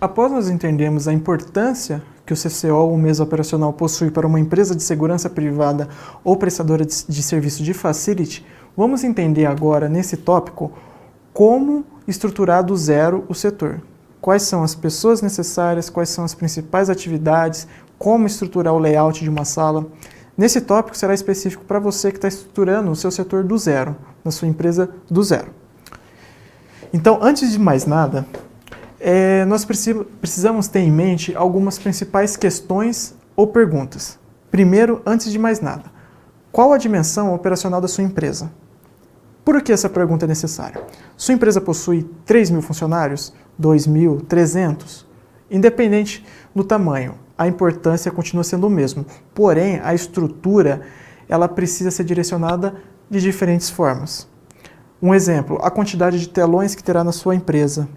Após nós entendermos a importância que o CCO, o mesa operacional, possui para uma empresa de segurança privada ou prestadora de serviço de facility, vamos entender agora, nesse tópico, como estruturar do zero o setor. Quais são as pessoas necessárias, quais são as principais atividades, como estruturar o layout de uma sala. Nesse tópico será específico para você que está estruturando o seu setor do zero, na sua empresa do zero. Então, antes de mais nada, nós precisamos ter em mente algumas principais questões ou perguntas. Primeiro, antes de mais nada, qual a dimensão operacional da sua empresa? Por que essa pergunta é necessária? Sua empresa possui 3.000 funcionários? 2.000? 300? Independente do tamanho, a importância continua sendo o mesmo. Porém, a estrutura ela precisa ser direcionada de diferentes formas. Um exemplo, a quantidade de telões que terá na sua empresa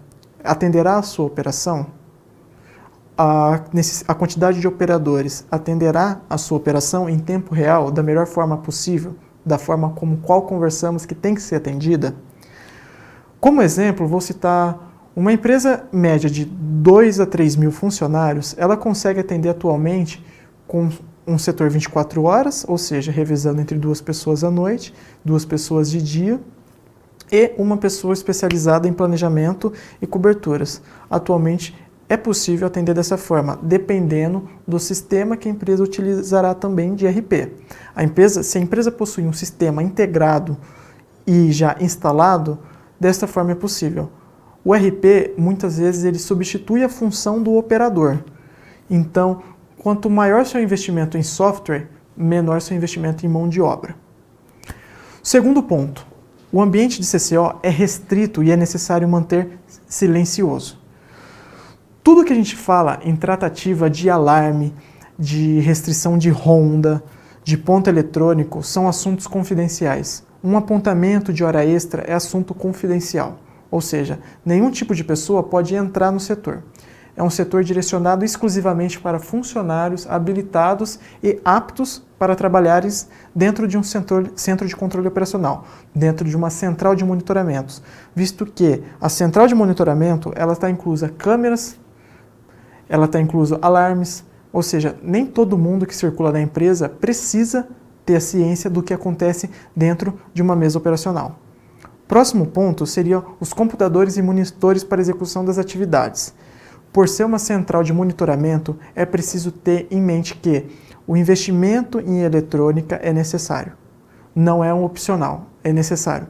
atenderá a sua operação? A quantidade de operadores atenderá a sua operação em tempo real da melhor forma possível, da forma como qual conversamos que tem que ser atendida? Como exemplo, vou citar uma empresa média de 2 a 3.000 funcionários, ela consegue atender atualmente com um setor 24 horas, ou seja, revezando entre 2 pessoas à noite, 2 pessoas de dia, e uma pessoa especializada em planejamento e coberturas. Atualmente é possível atender dessa forma, dependendo do sistema que a empresa utilizará também de ERP. Se a empresa possui um sistema integrado e já instalado, desta forma é possível. O ERP, muitas vezes, ele substitui a função do operador. Então, quanto maior seu investimento em software, menor seu investimento em mão de obra. Segundo ponto, o ambiente de CCO é restrito e é necessário manter silencioso. Tudo que a gente fala em tratativa de alarme, de restrição de ronda, de ponto eletrônico, são assuntos confidenciais. Um apontamento de hora extra é assunto confidencial, ou seja, nenhum tipo de pessoa pode entrar no setor. É um setor direcionado exclusivamente para funcionários habilitados e aptos para trabalharem dentro de um centro de controle operacional, dentro de uma central de monitoramentos, visto que a central de monitoramento ela está inclusa câmeras, ela está incluso alarmes, ou seja, nem todo mundo que circula na empresa precisa ter a ciência do que acontece dentro de uma mesa operacional. Próximo ponto seriam os computadores e monitores para execução das atividades. Por ser uma central de monitoramento, é preciso ter em mente que o investimento em eletrônica é necessário. Não é um opcional, é necessário.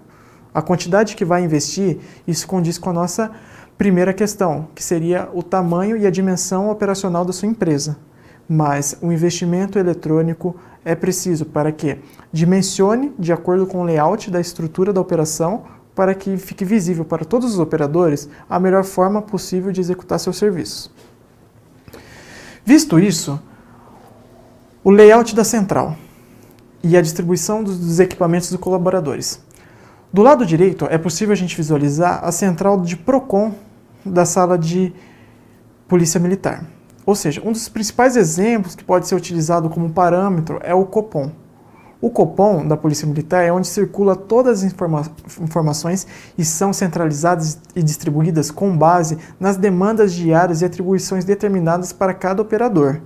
A quantidade que vai investir, isso condiz com a nossa primeira questão, que seria o tamanho e a dimensão operacional da sua empresa. Mas o investimento eletrônico é preciso para que dimensione de acordo com o layout da estrutura da operação, para que fique visível para todos os operadores a melhor forma possível de executar seus serviços. Visto isso, o layout da central e a distribuição dos equipamentos dos colaboradores. Do lado direito, é possível a gente visualizar a central de PROCON da sala de Polícia Militar. Ou seja, um dos principais exemplos que pode ser utilizado como parâmetro é o COPOM. O COPOM da Polícia Militar é onde circula todas as informações e são centralizadas e distribuídas com base nas demandas diárias e atribuições determinadas para cada operador.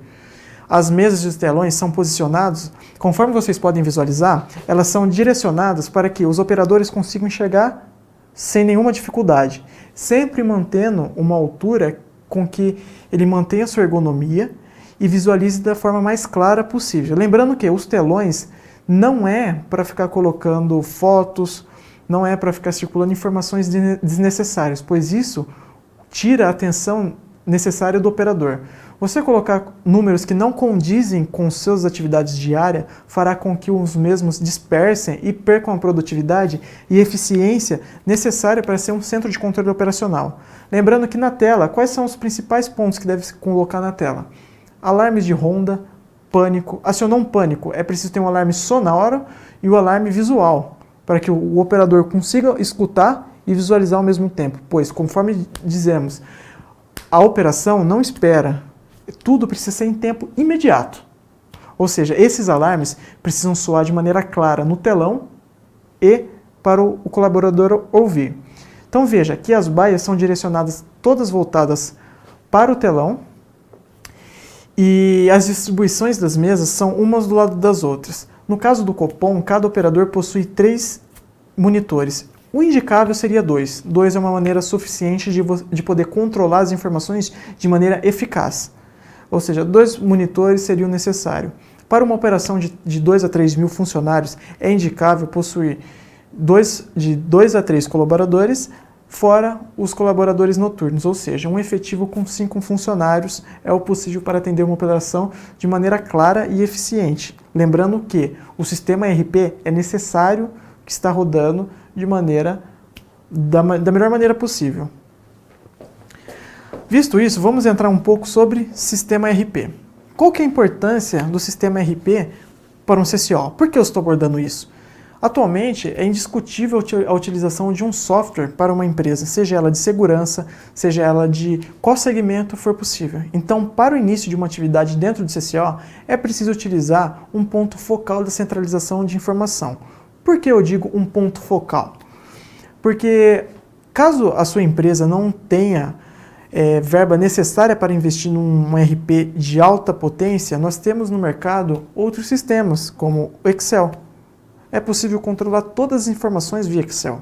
As mesas e os telões são posicionados, conforme vocês podem visualizar, elas são direcionadas para que os operadores consigam enxergar sem nenhuma dificuldade, sempre mantendo uma altura com que ele mantenha sua ergonomia e visualize da forma mais clara possível. Lembrando que os telões não é para ficar colocando fotos, não é para ficar circulando informações desnecessárias, pois isso tira a atenção necessária do operador. Você colocar números que não condizem com suas atividades diárias fará com que os mesmos dispersem e percam a produtividade e eficiência necessária para ser um centro de controle operacional. Lembrando que na tela, quais são os principais pontos que deve se colocar na tela? Alarmes de ronda, pânico. Acionou um pânico, é preciso ter um alarme sonoro e o alarme visual, para que o operador consiga escutar e visualizar ao mesmo tempo, pois, conforme dizemos, a operação não espera, tudo precisa ser em tempo imediato. Ou seja, esses alarmes precisam soar de maneira clara no telão e para o colaborador ouvir. Então veja que as baias são direcionadas, todas voltadas para o telão e as distribuições das mesas são umas do lado das outras. No caso do Copom, cada operador possui 3 monitores. O indicável seria 2. 2 é uma maneira suficiente de poder controlar as informações de maneira eficaz. Ou seja, 2 monitores seriam necessários. Para uma operação de 2 a 3 mil funcionários, é indicável possuir de 2 a 3 colaboradores, fora os colaboradores noturnos, ou seja, um efetivo com 5 funcionários é o possível para atender uma operação de maneira clara e eficiente. Lembrando que o sistema ERP é necessário que está rodando da melhor maneira possível. Visto isso, vamos entrar um pouco sobre sistema ERP. Qual que é a importância do sistema ERP para um CCO? Por que eu estou abordando isso? Atualmente, é indiscutível a utilização de um software para uma empresa, seja ela de segurança, seja ela de qual segmento for possível. Então, para o início de uma atividade dentro do CCO, é preciso utilizar um ponto focal da centralização de informação. Por que eu digo um ponto focal? Porque caso a sua empresa não tenha verba necessária para investir num ERP de alta potência, nós temos no mercado outros sistemas, como o Excel. É possível controlar todas as informações via Excel.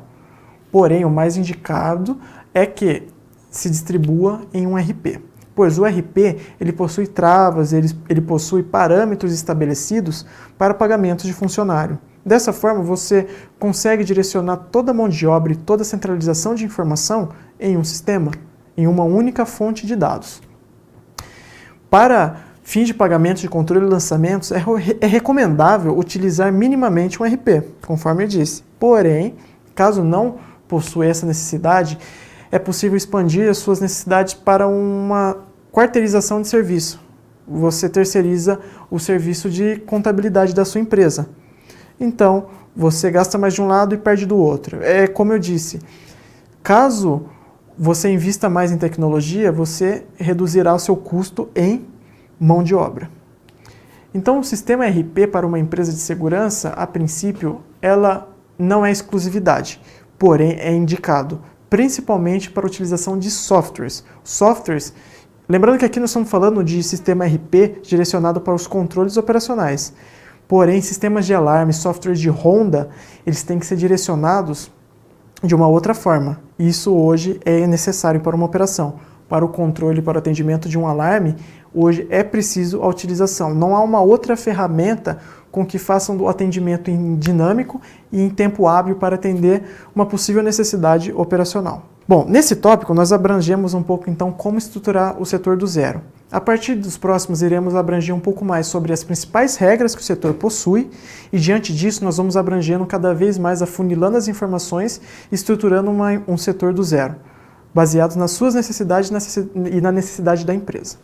Porém, o mais indicado é que se distribua em um ERP, pois o ERP ele possui travas, ele possui parâmetros estabelecidos para pagamentos de funcionário. Dessa forma, você consegue direcionar toda a mão de obra e toda a centralização de informação em um sistema, em uma única fonte de dados. Para fins de pagamento de controle e lançamentos, é recomendável utilizar minimamente um ERP, conforme eu disse. Porém, caso não possua essa necessidade, é possível expandir as suas necessidades para uma quarteirização de serviço. Você terceiriza o serviço de contabilidade da sua empresa. Então, você gasta mais de um lado e perde do outro. É como eu disse, caso você invista mais em tecnologia, você reduzirá o seu custo em mão de obra. Então, o sistema ERP para uma empresa de segurança, a princípio, ela não é exclusividade, porém é indicado, principalmente para a utilização de softwares. Lembrando que aqui nós estamos falando de sistema ERP direcionado para os controles operacionais. Porém, sistemas de alarme, softwares de ronda, eles têm que ser direcionados de uma outra forma. Isso hoje é necessário para uma operação. Para o controle, para o atendimento de um alarme, hoje é preciso a utilização. Não há uma outra ferramenta com que façam o atendimento em dinâmico e em tempo hábil para atender uma possível necessidade operacional. Bom, nesse tópico nós abrangemos um pouco então como estruturar o setor do zero. A partir dos próximos iremos abranger um pouco mais sobre as principais regras que o setor possui e diante disso nós vamos abrangendo cada vez mais, afunilando as informações e estruturando um setor do zero, baseados nas suas necessidades e na necessidade da empresa.